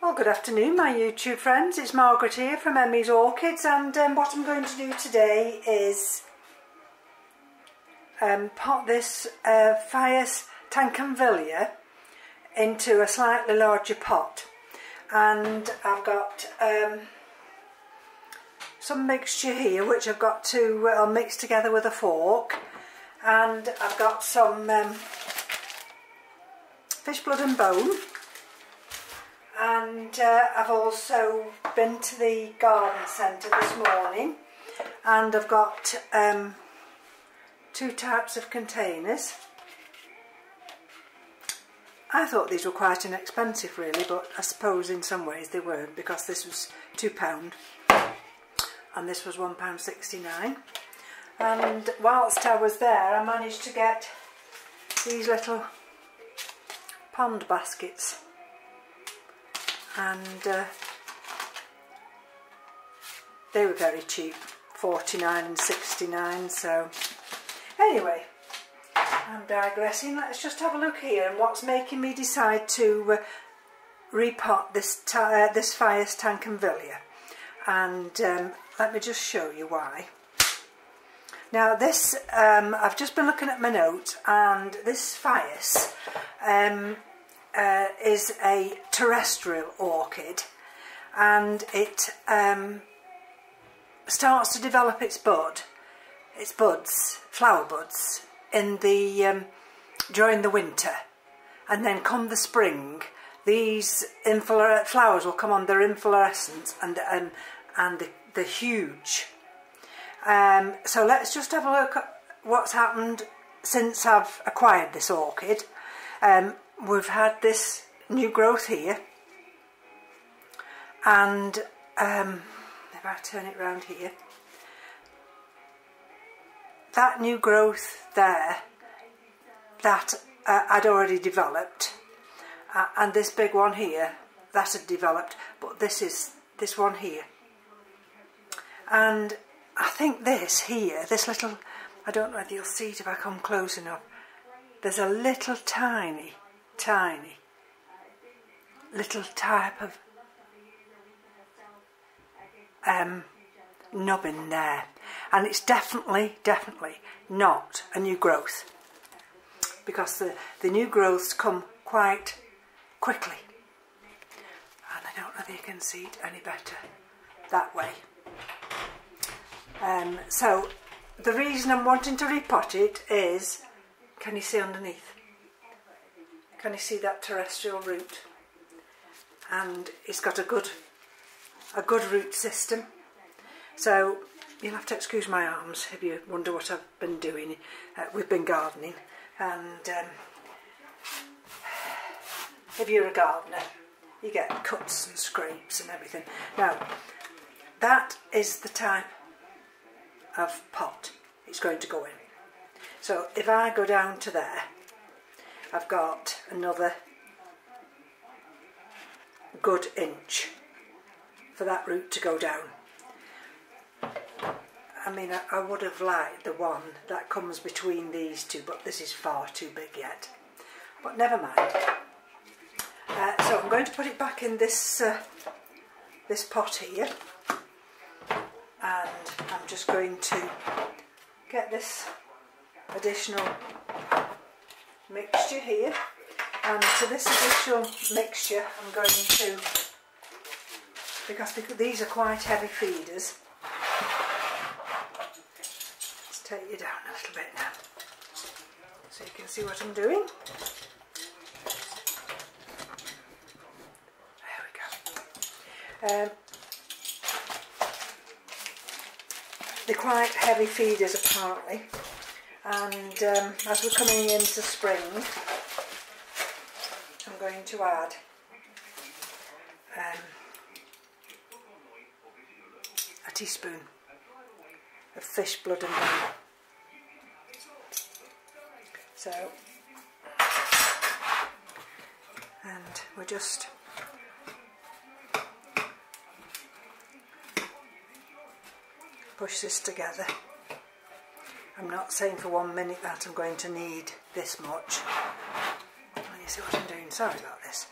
Well, good afternoon my YouTube friends, it's Margaret here from M.E.s Orchids, and what I'm going to do today is pot this Phaius tankervilliae into a slightly larger pot. And I've got some mixture here which I've got to mix together with a fork, and I've got some fish blood and bone. And I've also been to the garden centre this morning, and I've got two types of containers. I thought these were quite inexpensive really, but I suppose in some ways they weren't, because this was £2 and this was £1.69. And whilst I was there I managed to get these little pond baskets, and they were very cheap, 49 and 69. So anyway, I'm digressing. Let's just have a look here and what's making me decide to repot this Phaius tankervilliae, and let me just show you why. Now this, I've just been looking at my notes, and this Phaius is a terrestrial orchid, and it starts to develop its buds, flower buds, in the during the winter, and then come the spring these flowers will come on their inflorescence, and they're huge. So let's just have a look at what's happened since I've acquired this orchid. We've had this new growth here, and if I turn it round here, that new growth there, that I'd already developed, and this big one here, that had developed, but this is this one here. And I think this here, this little, I don't know if you'll see it if I come close enough, there's a little tiny little type of nubbin there, and it's definitely not a new growth, because the new growths come quite quickly, and I don't know if you can see it any better that way. So the reason I'm wanting to repot it is, can you see underneath? Can you see that terrestrial root? And it's got a good root system. So you'll have to excuse my arms if you wonder what I've been doing. We've been gardening, and if you're a gardener you get cuts and scrapes and everything. Now that is the type of pot it's going to go in. So if I go down to there, I've got another good inch for that root to go down. I mean, I would have liked the one that comes between these two, but this is far too big yet. But never mind. So I'm going to put it back in this this pot here, and I'm just going to get this additional mixture here, and to this additional mixture I'm going to, because these are quite heavy feeders, let's take you down a little bit now so you can see what I'm doing. There we go. They're quite heavy feeders apparently, and as we're coming into spring I'm going to add a teaspoon of fish blood and bone. So, and we're just push this together. I'm not saying for 1 minute that I'm going to need this much. You see what I'm doing? Sorry about this.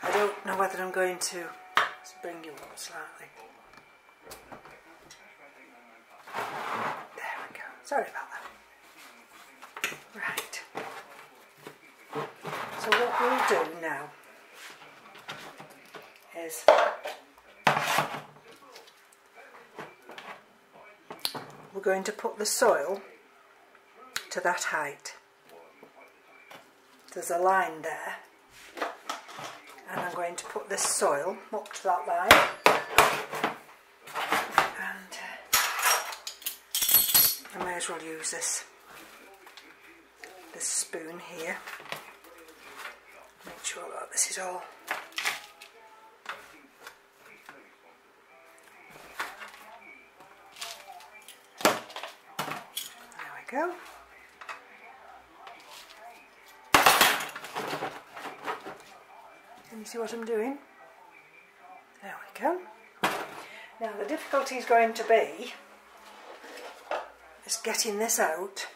I don't know whether I'm going to, let's bring you up slightly. There we go, sorry about that. Right, so what we'll do now is we're going to put the soil to that height. There's a line there, and I'm going to put this soil up to that line, and I may as well use this spoon here. Make sure that this is all there we go. Can you see what I'm doing? There we go. Now the difficulty is going to be is getting this out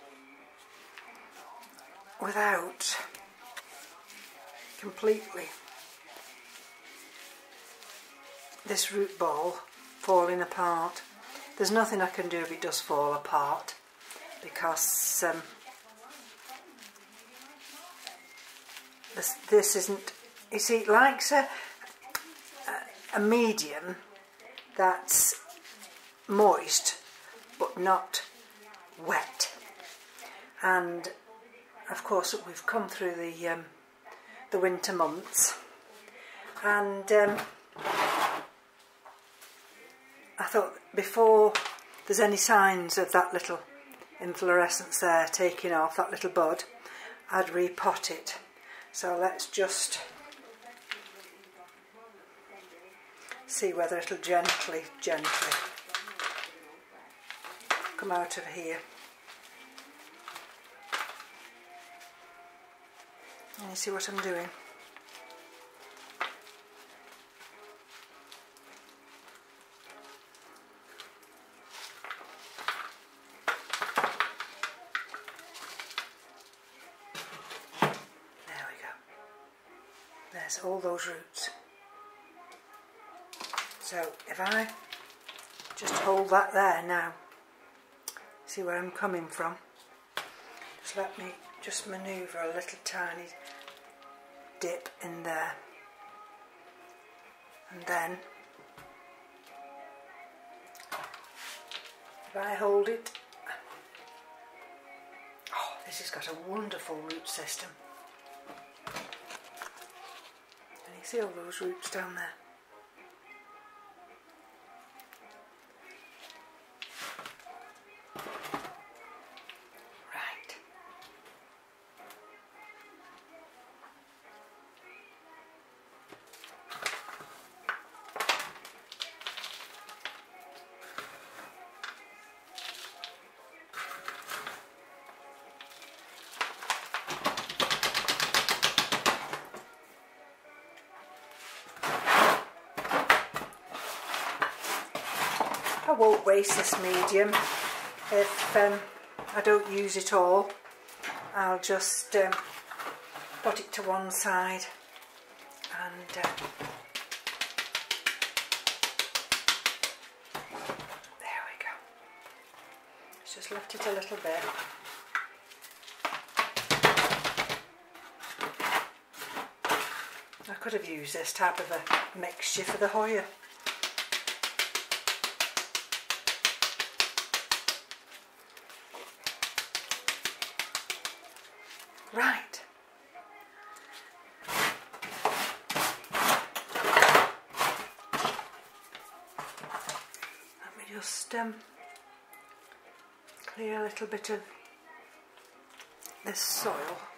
without completely this root ball falling apart. There's nothing I can do if it does fall apart, because this isn't, you see, it likes a medium that's moist but not wet. And of course we've come through the winter months, and I thought before there's any signs of that little inflorescence there taking off, that little bud, I'd repot it. So let's just see whether it'll gently come out of here. And you see what I'm doing? There we go. There's all those roots. So if I just hold that there now, see where I'm coming from? Just let me just manoeuvre a little tiny dip in there, and then if I hold it, oh, this has got a wonderful root system. And you see all those roots down there? I won't waste this medium if I don't use it all. I'll just put it to one side and there we go. Let's just lift it a little bit. I could have used this type of a mixture for the Hoya. Right. Let me just clear a little bit of this soil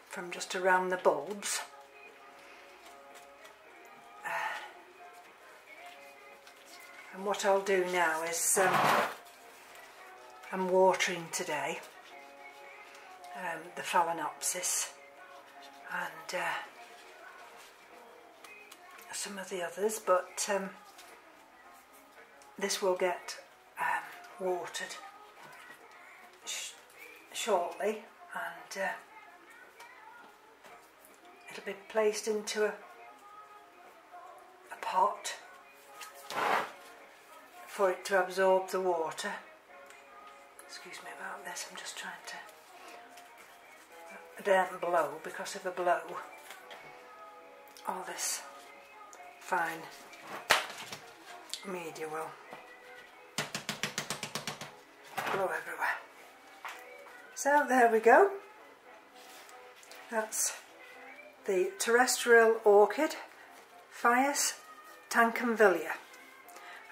from just around the bulbs. And what I'll do now is I'm watering today the Phalaenopsis and some of the others, but this will get watered shortly, and it'll be placed into pot for it to absorb the water. Excuse me about this, I'm just trying to... I don't blow, because if I blow, all this fine media will blow everywhere. So there we go. That's the terrestrial orchid, Phaius tankervilliae,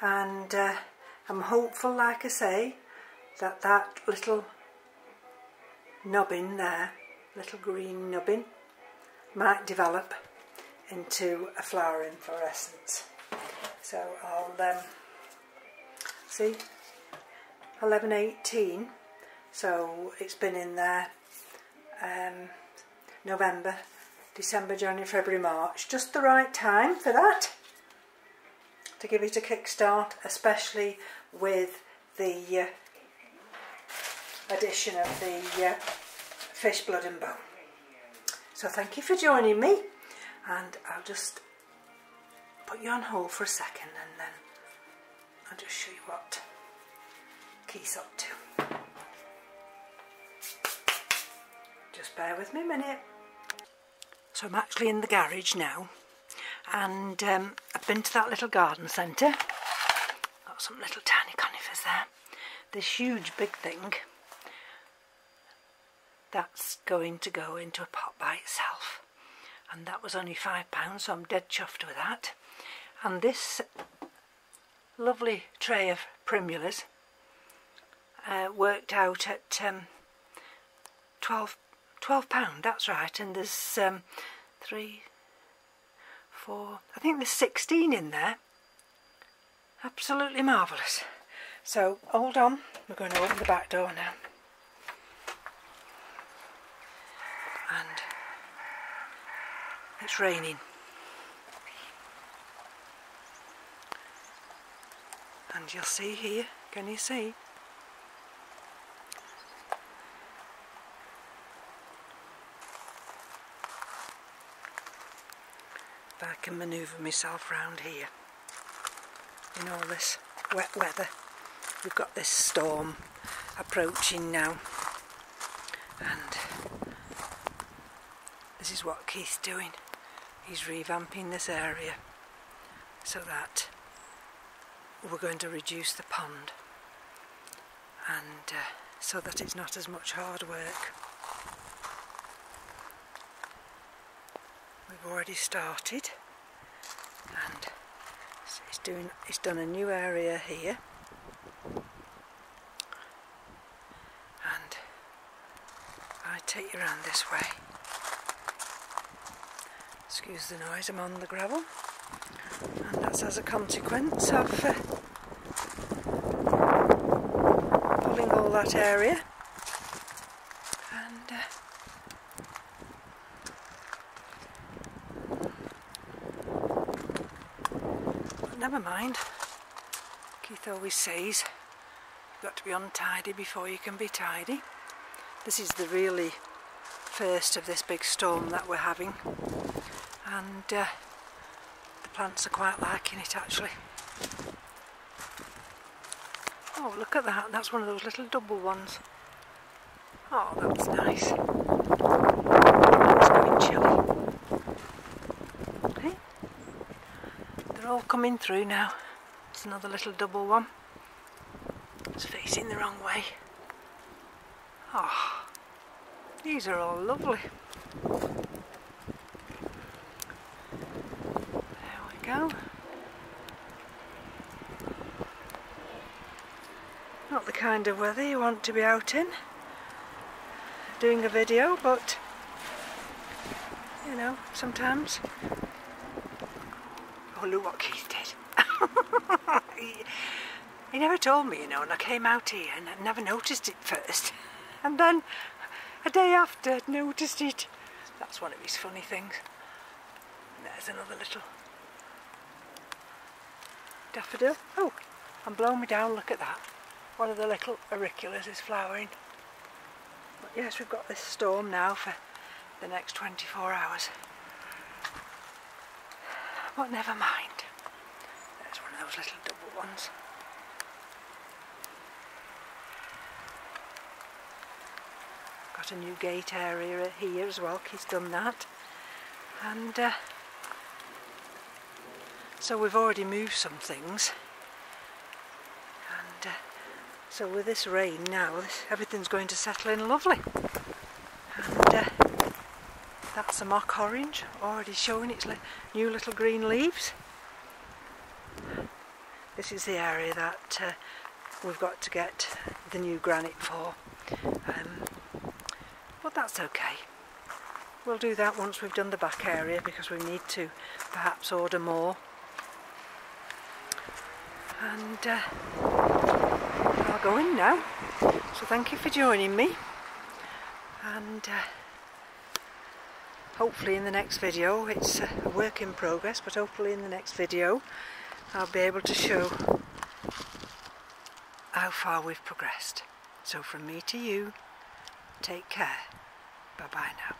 and I'm hopeful, like I say, that that little nubbin there, little green nubbin, might develop into a flower inflorescence. So I'll see, 11/18, so it's been in there November, December, January, February, March, just the right time for that, to give it a kickstart, especially with the addition of the fish blood and bone. So thank you for joining me, and I'll just put you on hold for a second and then I'll just show you what Keith's up to. Just bear with me a minute. So I'm actually in the garage now, and I've been to that little garden centre. Got some little tiny conifers there. This huge big thing, that's going to go into a pot by itself, and that was only £5, so I'm dead chuffed with that. And this lovely tray of primulas worked out at £12, that's right, and there's 3, 4, I think there's 16 in there. Absolutely marvellous. So hold on, we're going to open the back door now. And it's raining. And you'll see here, can you see? If I can manoeuvre myself round here in all this wet weather. We've got this storm approaching now, and this is what Keith's doing. He's revamping this area so that we're going to reduce the pond, and so that it's not as much hard work. We've already started, and it's done a new area here, and I take you around this way. Excuse the noise, I'm on the gravel, and that's as a consequence of pulling all that area. And but never mind. Keith always says you've got to be untidy before you can be tidy. This is the really first of this big storm that we're having, and the plants are quite liking it actually. Oh, look at that, that's one of those little double ones. Oh, that's nice. It's going chilly. Okay. They're all coming through now. It's another little double one. It's facing the wrong way. Oh, these are all lovely. There we go. Not the kind of weather you want to be out in doing a video, but you know, sometimes. Oh, look what Keith did. He never told me, you know, and I came out here and I never noticed it first. And then a day after I'd noticed it. That's one of his funny things. And there's another little daffodil. Oh, and blow me down, look at that. One of the little auriculas is flowering. But yes, we've got this storm now for the next 24 hours. But never mind. little double ones. Got a new gate area here as well, he's done that. And so we've already moved some things. And so with this rain now, everything's going to settle in lovely. And that's the mock orange, already showing its new little green leaves. This is the area that we've got to get the new granite for. But that's okay. We'll do that once we've done the back area, because we need to perhaps order more. And I'll go in now. So thank you for joining me. And hopefully in the next video, it's a work in progress, but hopefully in the next video I'll be able to show how far we've progressed. So from me to you, take care. Bye bye now.